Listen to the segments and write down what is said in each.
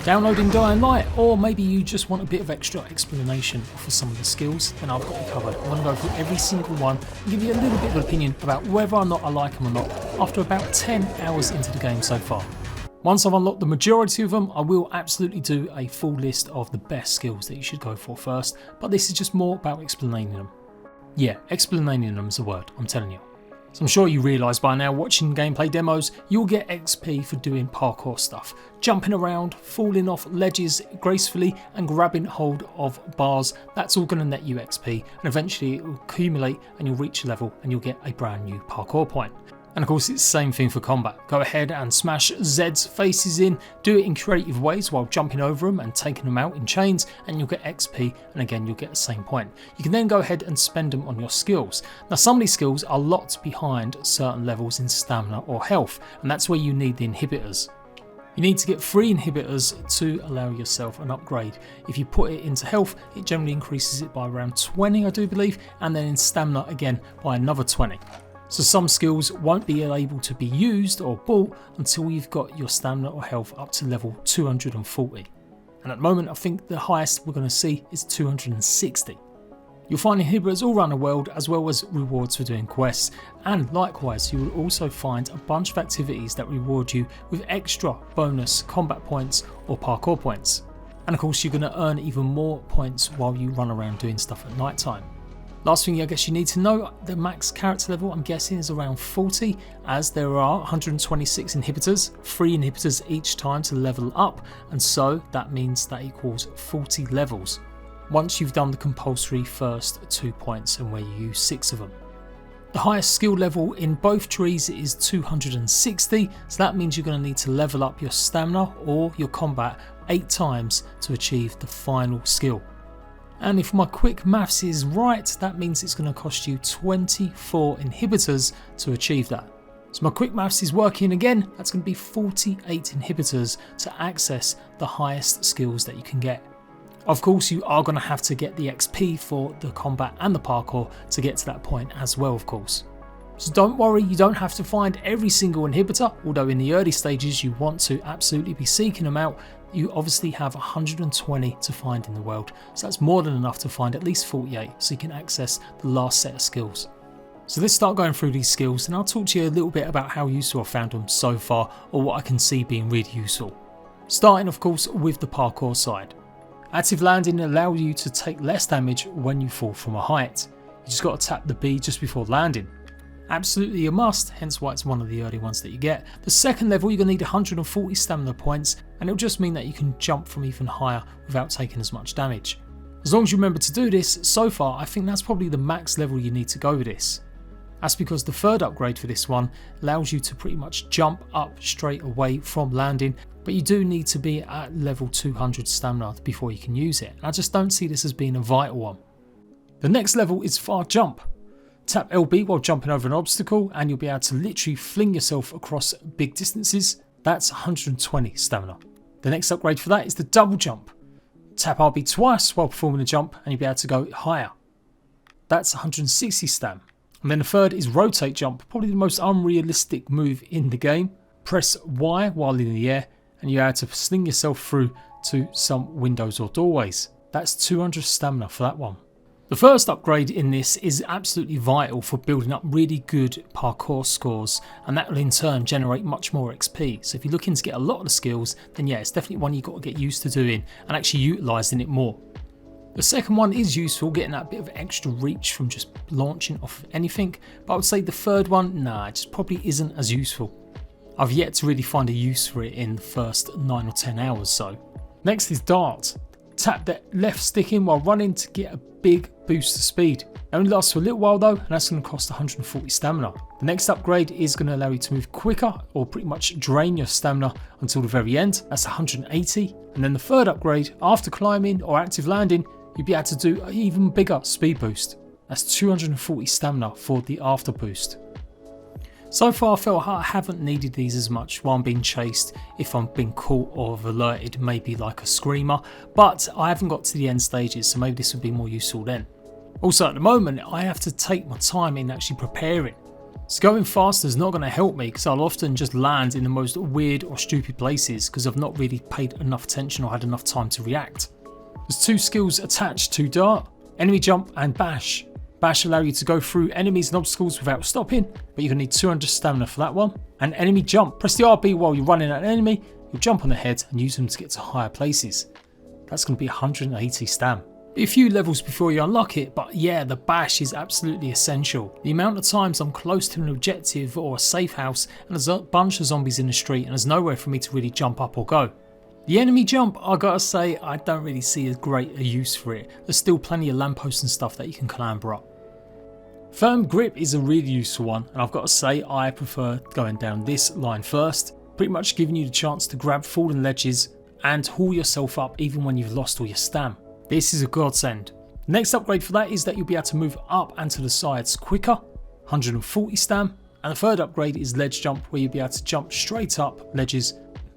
downloading Dying Light, or maybe you just want a bit of extra explanation for some of the skills, then I've got you covered. I'm going to go through every single one and give you a little bit of an opinion about whether or not I like them or not after about 10 hours into the game so far. Once I've unlocked the majority of them, I will absolutely do a full list of the best skills that you should go for first, but this is just more about explaining them. Yeah, explaining them is a word, I'm telling you. So I'm sure you realise by now, watching gameplay demos, you'll get XP for doing parkour stuff. Jumping around, falling off ledges gracefully and grabbing hold of bars, that's all going to net you XP, and eventually it will accumulate and you'll reach a level and you'll get a brand new parkour point. And of course it's the same thing for combat. Go ahead and smash Zed's faces in, do it in creative ways while jumping over them and taking them out in chains, and you'll get XP, and again you'll get the same point. You can then go ahead and spend them on your skills. Now some of these skills are locked behind certain levels in stamina or health, and that's where you need the inhibitors. You need to get 3 inhibitors to allow yourself an upgrade. If you put it into health, it generally increases it by around 20 I do believe, and then in stamina again by another 20. So some skills won't be able to be used or bought until you've got your stamina or health up to level 240. And at the moment I think the highest we're going to see is 260. You'll find inhibitors all around the world as well as rewards for doing quests, and likewise you will also find a bunch of activities that reward you with extra bonus combat points or parkour points. And of course you're going to earn even more points while you run around doing stuff at night time. Last thing I guess you need to know, the max character level I'm guessing is around 40, as there are 126 inhibitors, 3 inhibitors each time to level up, and so that means that equals 40 levels once you've done the compulsory first 2 points and where you use 6 of them. The highest skill level in both trees is 260, so that means you're going to need to level up your stamina or your combat 8 times to achieve the final skill. And if my quick maths is right, that means it's going to cost you 24 inhibitors to achieve that. So my quick maths is working again, that's going to be 48 inhibitors to access the highest skills that you can get. Of course you are going to have to get the XP for the combat and the parkour to get to that point as well of course. So don't worry, you don't have to find every single inhibitor, although in the early stages you want to absolutely be seeking them out. You obviously have 120 to find in the world, so that's more than enough to find at least 48 so you can access the last set of skills. So let's start going through these skills and I'll talk to you a little bit about how useful I've found them so far, or what I can see being really useful. Starting of course with the parkour side. Active landing allows you to take less damage when you fall from a height. You just got to tap the B just before landing. Absolutely a must, hence why it's one of the early ones that you get. The second level you're going to need 140 stamina points, and it'll just mean that you can jump from even higher without taking as much damage. As long as you remember to do this, so far I think that's probably the max level you need to go with this. That's because the third upgrade for this one allows you to pretty much jump up straight away from landing, but you do need to be at level 200 stamina before you can use it. I just don't see this as being a vital one. The next level is far jump. Tap LB while jumping over an obstacle and you'll be able to literally fling yourself across big distances. That's 120 stamina. The next upgrade for that is the double jump. Tap RB twice while performing a jump and you'll be able to go higher. That's 160 stam. And then the third is rotate jump, probably the most unrealistic move in the game. Press Y while in the air and you're able to sling yourself through to some windows or doorways. That's 200 stamina for that one. The first upgrade in this is absolutely vital for building up really good parkour scores, and that will in turn generate much more XP. So if you're looking to get a lot of the skills, then yeah, it's definitely one you've got to get used to doing and actually utilising it more. The second one is useful, getting that bit of extra reach from just launching off of anything, but I would say the third one, nah, it just probably isn't as useful. I've yet to really find a use for it in the first 9 or 10 hours so. Next is dart. Tap the left stick in while running to get a big boost of speed. It only lasts for a little while though, and that's going to cost 140 stamina. The next upgrade is going to allow you to move quicker or pretty much drain your stamina until the very end. That's 180. And then the third upgrade, after climbing or active landing, you'll be able to do an even bigger speed boost. That's 240 stamina for the after boost. So far I feel I haven't needed these as much while I'm being chased, if I'm being caught or alerted, maybe like a screamer, but I haven't got to the end stages so maybe this would be more useful then. Also at the moment I have to take my time in actually preparing. So going faster is not going to help me because I'll often just land in the most weird or stupid places because I've not really paid enough attention or had enough time to react. There's two skills attached to dart, enemy jump and bash. Bash allow you to go through enemies and obstacles without stopping, but you're going to need 200 stamina for that one. And enemy jump, press the RB while you're running at an enemy, you'll jump on the head and use them to get to higher places. That's going to be 180 stam. A few levels before you unlock it, but yeah, the bash is absolutely essential. The amount of times I'm close to an objective or a safe house and there's a bunch of zombies in the street and there's nowhere for me to really jump up or go. The enemy jump, I gotta say, I don't really see as great a use for it. There's still plenty of lampposts and stuff that you can clamber up. Firm grip is a really useful one, and I've got to say I prefer going down this line first, pretty much giving you the chance to grab fallen ledges and haul yourself up even when you've lost all your stam. This is a godsend. The next upgrade for that is that you'll be able to move up and to the sides quicker, 140 stam, and the third upgrade is ledge jump, where you'll be able to jump straight up ledges,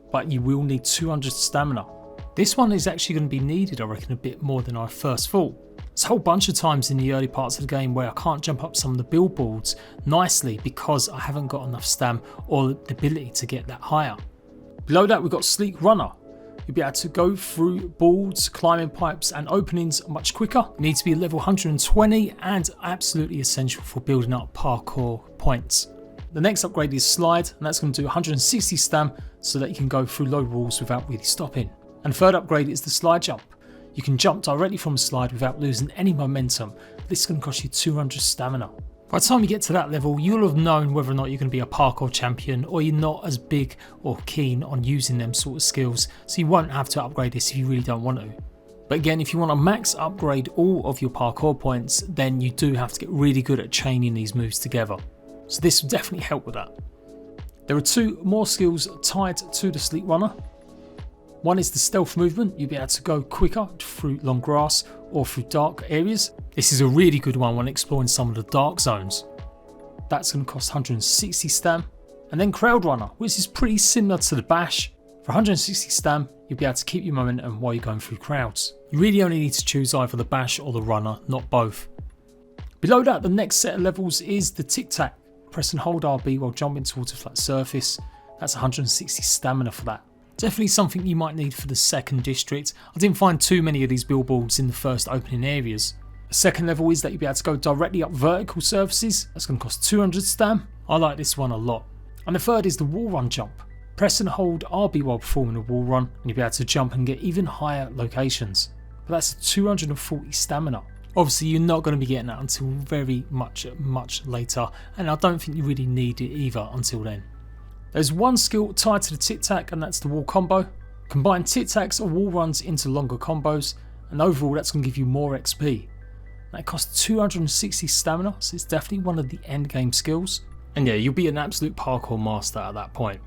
but you will need 200 stamina. This one is actually going to be needed, I reckon, a bit more than I first thought. There's a whole bunch of times in the early parts of the game where I can't jump up some of the billboards nicely because I haven't got enough stam or the ability to get that higher. Below that we've got Sleek Runner. You'll be able to go through boards, climbing pipes and openings much quicker. You need to be level 120 and absolutely essential for building up parkour points. The next upgrade is Slide, and that's going to do 160 stam so that you can go through low walls without really stopping. And third upgrade is the Slide Jump. You can jump directly from a slide without losing any momentum. This is going to cost you 200 stamina. By the time you get to that level, you'll have known whether or not you're going to be a parkour champion or you're not as big or keen on using them sort of skills, so you won't have to upgrade this if you really don't want to. But again, if you want to max upgrade all of your parkour points, then you do have to get really good at chaining these moves together. So this will definitely help with that. There are two more skills tied to the Sleek Runner. One is the stealth movement. You'll be able to go quicker through long grass or through dark areas. This is a really good one when exploring some of the dark zones. That's going to cost 160 stam. And then Crowd Runner, which is pretty similar to the bash. For 160 stam, you'll be able to keep your momentum while you're going through crowds. You really only need to choose either the bash or the runner, not both. Below that, the next set of levels is the Tic Tac. Press and hold RB while jumping towards a flat surface. That's 160 stamina for that. Definitely something you might need for the second district. I didn't find too many of these billboards in the first opening areas. The second level is that you'll be able to go directly up vertical surfaces. That's going to cost 200 stam. I like this one a lot. And the third is the wall run jump. Press and hold RB while performing a wall run and you'll be able to jump and get even higher locations. But that's 240 stamina. Obviously you're not going to be getting that until very much later, and I don't think you really need it either until then. There's one skill tied to the Tic Tac, and that's the wall combo. Combine Tic Tacs or wall runs into longer combos, and overall that's going to give you more XP. That costs 260 stamina, so it's definitely one of the end game skills. And yeah, you'll be an absolute parkour master at that point.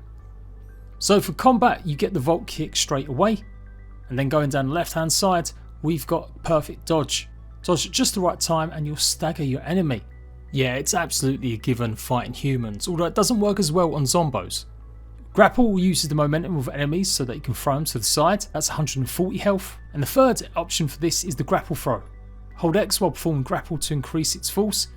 So for combat, you get the vault kick straight away, and then going down the left hand side, we've got perfect dodge. Dodge at just the right time and you'll stagger your enemy. Yeah, it's absolutely a given fighting humans, although it doesn't work as well on zombos. Grapple uses the momentum of enemies so that you can throw them to the side. That's 140 health. And the third option for this is the grapple throw. Hold X while performing grapple to increase its force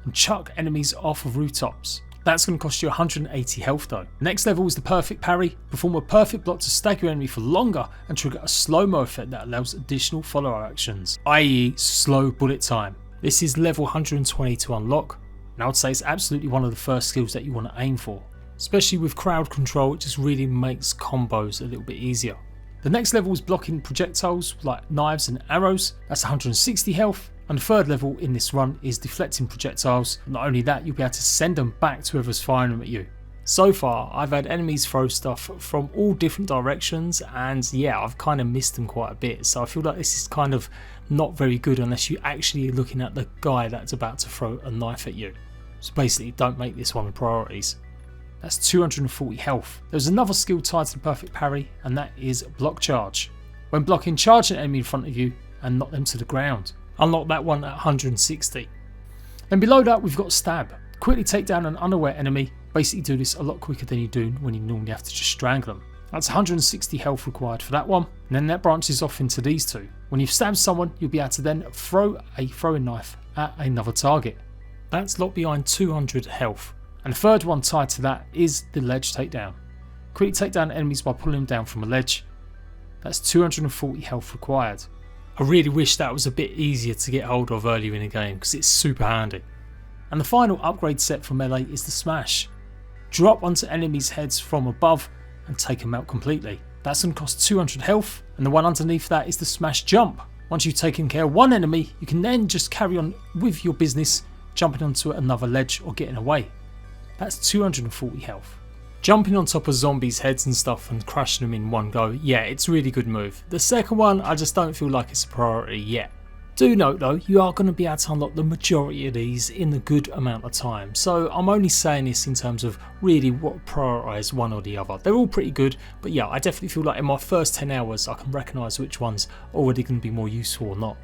and chuck enemies off of rooftops. That's going to cost you 180 health though. Next level is the perfect parry. Perform a perfect block to stagger your enemy for longer and trigger a slow-mo effect that allows additional follow actions, i.e. slow bullet time. This is level 120 to unlock, and I would say it's absolutely one of the first skills that you want to aim for. Especially with crowd control, it just really makes combos a little bit easier. The next level is blocking projectiles like knives and arrows. That's 160 health. And the third level in this run is deflecting projectiles. Not only that, you'll be able to send them back to whoever's firing them at you. So far, I've had enemies throw stuff from all different directions, and yeah, I've kind of missed them quite a bit. So I feel like this is kind of not very good unless you actually are looking at the guy that's about to throw a knife at you. So basically, don't make this one the priorities. That's 240 health. There's another skill tied to the perfect parry, and that is block charge. When blocking, charge an enemy in front of you and knock them to the ground. Unlock that one at 160. Then below that we've got stab. Quickly take down an unaware enemy. Basically do this a lot quicker than you do when you normally have to just strangle them. That's 160 health required for that one. And then that branches off into these two. When you've stabbed someone, you'll be able to then throw a throwing knife at another target. That's locked behind 200 health. And the third one tied to that is the ledge takedown. Quickly take down enemies by pulling them down from a ledge. That's 240 health required. I really wish that was a bit easier to get hold of earlier in the game because it's super handy. And the final upgrade set for melee is the smash. Drop onto enemies' heads from above and take them out completely. That's going to cost 200 health, and the one underneath that is the smash jump. Once you've taken care of one enemy, you can then just carry on with your business, jumping onto another ledge or getting away. That's 240 health. Jumping on top of zombies' heads and stuff and crushing them in one go, yeah, it's a really good move. The second one, I just don't feel like it's a priority yet. Do note though, you are going to be able to unlock the majority of these in a good amount of time, so I'm only saying this in terms of really what prioritise one or the other. They're all pretty good, but yeah, I definitely feel like in my first 10 hours I can recognise which ones are already going to be more useful or not.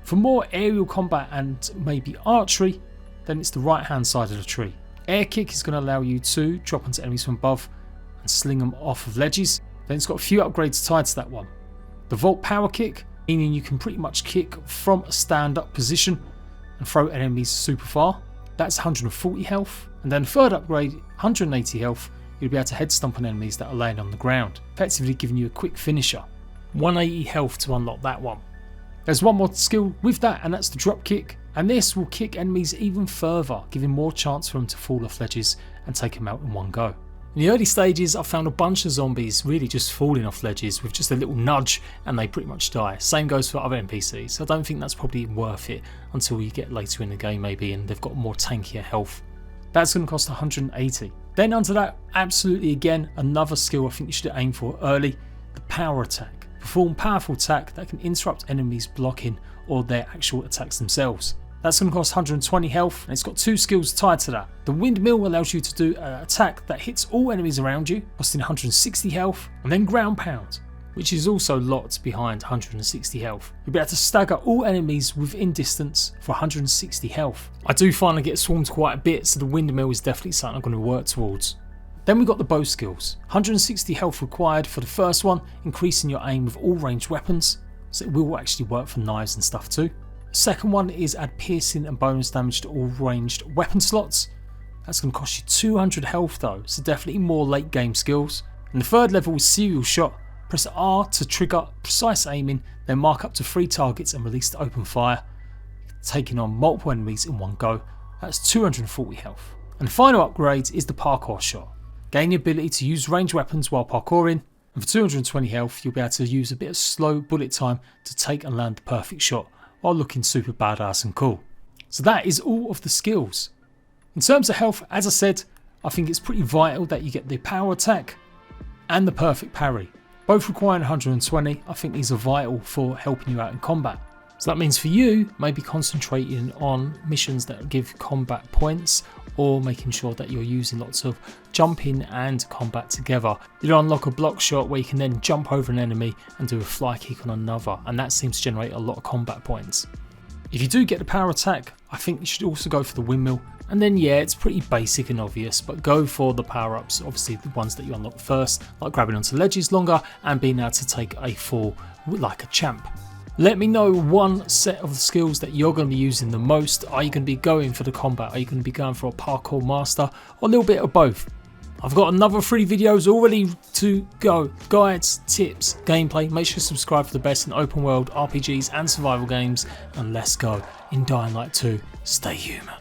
For more aerial combat and maybe archery, then it's the right hand side of the tree. Air kick is going to allow you to drop onto enemies from above and sling them off of ledges. Then it's got a few upgrades tied to that one. The vault power kick, meaning you can pretty much kick from a stand up position and throw enemies super far. That's 140 health. And then third upgrade, 180 health, you'll be able to head stomp on enemies that are laying on the ground, effectively giving you a quick finisher. 180 health to unlock that one. There's one more skill with that, and that's the drop kick. And this will kick enemies even further, giving more chance for them to fall off ledges and take them out in one go. In the early stages, I found a bunch of zombies really just falling off ledges with just a little nudge and they pretty much die. Same goes for other NPCs. I don't think that's probably worth it until you get later in the game maybe and they've got more tankier health. That's going to cost 180. Then under that, absolutely again, another skill I think you should aim for early, the power attack. Perform powerful attack that can interrupt enemies blocking or their actual attacks themselves. That's going to cost 120 health, and it's got two skills tied to that. The windmill allows you to do an attack that hits all enemies around you, costing 160 health, and then ground pound, which is also locked behind 160 health. You'll be able to stagger all enemies within distance for 160 health. I do find I get swarmed quite a bit, so the windmill is definitely something I'm going to work towards. Then we've got the bow skills. 160 health required for the first one, increasing your aim with all ranged weapons, so it will actually work for knives and stuff too. Second one is add piercing and bonus damage to all ranged weapon slots. That's going to cost you 200 health though, so definitely more late game skills. And the third level is serial shot. Press R to trigger precise aiming, then mark up to 3 targets and release to open fire, taking on multiple enemies in one go. That's 240 health. And the final upgrade is the parkour shot. Gain the ability to use ranged weapons while parkouring, and for 220 health you'll be able to use a bit of slow bullet time to take and land the perfect shot, while looking super badass and cool. So that is all of the skills. In terms of health, as I said, I think it's pretty vital that you get the power attack and the perfect parry. Both requiring 120, I think these are vital for helping you out in combat. So that means for you, maybe concentrating on missions that give combat points or making sure that you're using lots of jumping and combat together. You'll unlock a block shot where you can then jump over an enemy and do a fly kick on another, and that seems to generate a lot of combat points. If you do get the power attack, I think you should also go for the windmill, and then yeah, it's pretty basic and obvious, but go for the power-ups, obviously the ones that you unlock first, like grabbing onto ledges longer and being able to take a fall like a champ. Let me know one set of the skills that you're going to be using the most. Are you going to be going for the combat? Are you going to be going for a parkour master? Or a little bit of both? I've got another 3 videos all ready to go. Guides, tips, gameplay. Make sure to subscribe for the best in open world RPGs and survival games. And let's go. In Dying Light 2, stay human.